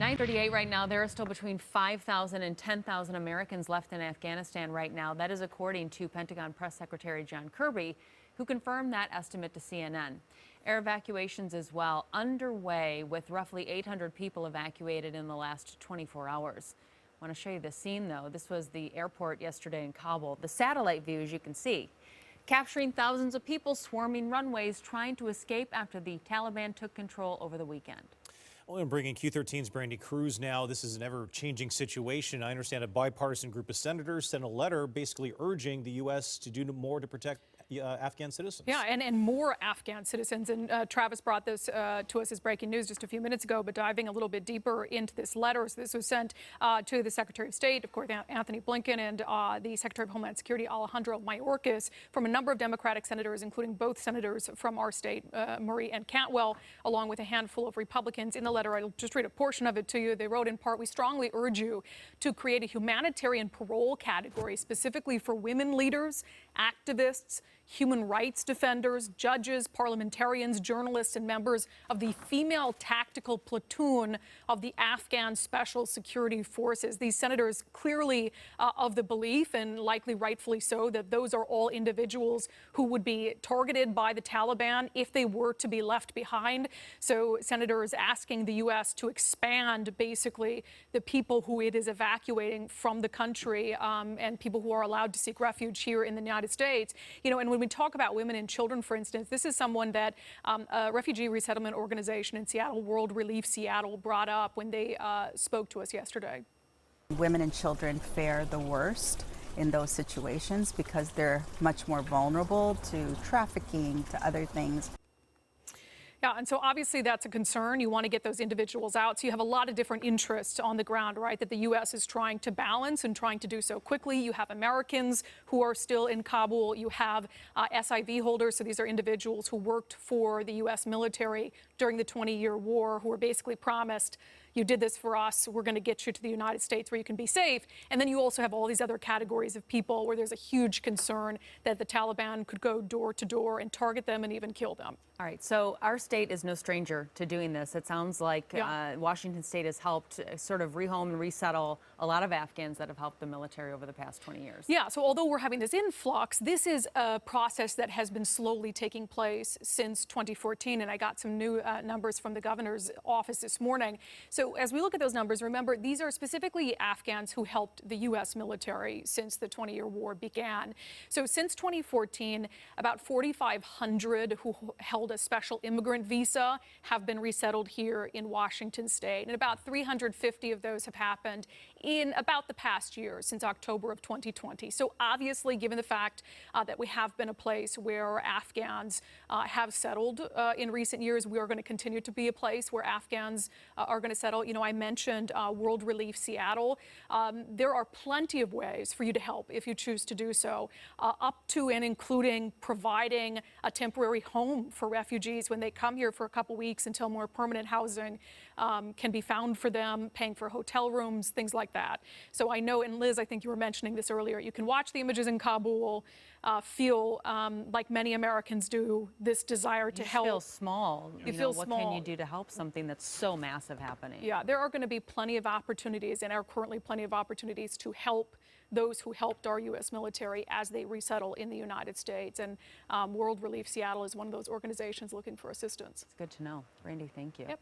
9:38 right now. There are still between 5,000 and 10,000 Americans left in Afghanistan right now. That is according to Pentagon Press Secretary John Kirby, who confirmed that estimate to CNN. Air evacuations as well underway, with roughly 800 people evacuated in the last 24 hours. I want to show you the scene, though. This was the airport yesterday in Kabul. The satellite view, as you can see, capturing thousands of people swarming runways trying to escape after the Taliban took control over the weekend. Well, and bringing Q13's Brandi Kruse now. This is an ever-changing situation. I understand a bipartisan group of senators sent a letter basically urging the U.S. to do more to protect Afghan citizens. Yeah, and more Afghan citizens. And Travis brought this to us as breaking news just a few minutes ago, but diving a little bit deeper into this letter. So this was sent to the Secretary of State, of course, Anthony Blinken, and the Secretary of Homeland Security, Alejandro Mayorkas, from a number of Democratic senators, including both senators from our state, Murray and Cantwell, along with a handful of Republicans. In the letter, I'll just read a portion of it to you. They wrote, in part, "We strongly urge you to create a humanitarian parole category specifically for women leaders, activists, human rights defenders, judges, parliamentarians, journalists, and members of the female tactical platoon of the Afghan Special Security Forces." These senators clearly of the belief, and likely rightfully so, that those are all individuals who would be targeted by the Taliban if they were to be left behind. So senators asking the U.S. to expand basically the people who it is evacuating from the country and people who are allowed to seek refuge here in the United States. You know, and when we talk about women and children, for instance, this is someone that a refugee resettlement organization in Seattle, World Relief Seattle, brought up when they spoke to us yesterday. Women and children fare the worst in those situations because they're much more vulnerable to trafficking, to other things. Yeah, and so obviously that's a concern. You want to get those individuals out. So you have a lot of different interests on the ground, right, that the U.S. is trying to balance and trying to do so quickly. You have Americans who are still in Kabul. You have SIV holders. So these are individuals who worked for the U.S. military during the 20-year war, who were basically promised, you did this for us, we're going to get you to the United States where you can be safe. And then you also have all these other categories of people where there's a huge concern that the Taliban could go door to door and target them and even kill them. All right, so our state is no stranger to doing this. It sounds like Washington State has helped sort of rehome and resettle a lot of Afghans that have helped the military over the past 20 years. Yeah, so although we're having this influx, this is a process that has been slowly taking place since 2014. And I got some new numbers from the governor's office this morning. So as we look at those numbers, remember, these are specifically Afghans who helped the U.S. military since the 20-year war began. So since 2014, about 4,500 who held a special immigrant visa have been resettled here in Washington State. And about 350 of those have happened in about the past year, since October of 2020. So obviously, given the fact that we have been a place where Afghans have settled in recent years, we are going to continue to be a place where Afghans are going to settle. You know, I mentioned World Relief Seattle. There are plenty of ways for you to help if you choose to do so, up to and including providing a temporary home for refugees when they come here for a couple weeks until more permanent housing can be found for them, paying for hotel rooms, things like that. So I know, and Liz, I think you were mentioning this earlier, you can watch the images in Kabul, feel like many Americans do, this desire to help. You feel small. You feel what small. can you do to help something that's so massive happening? Yeah, there are going to be plenty of opportunities, and are currently plenty of opportunities to help those who helped our U.S. military as they resettle in the United States. And World Relief Seattle is one of those organizations looking for assistance. It's good to know. Brandi, thank you. Yep.